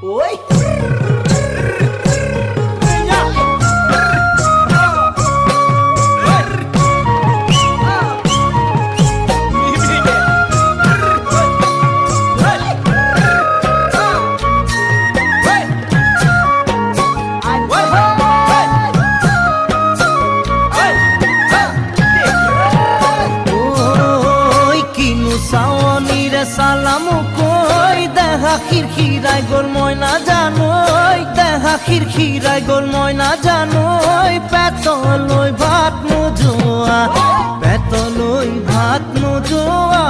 ওই সালাম কই দেখা খিরখিরাই গোল ময়না জানোই দেখা খিরখিরাই গোল ময়না জানোই পেতলই ভাত নোজোয়া পেতলই ভাত নোজোয়া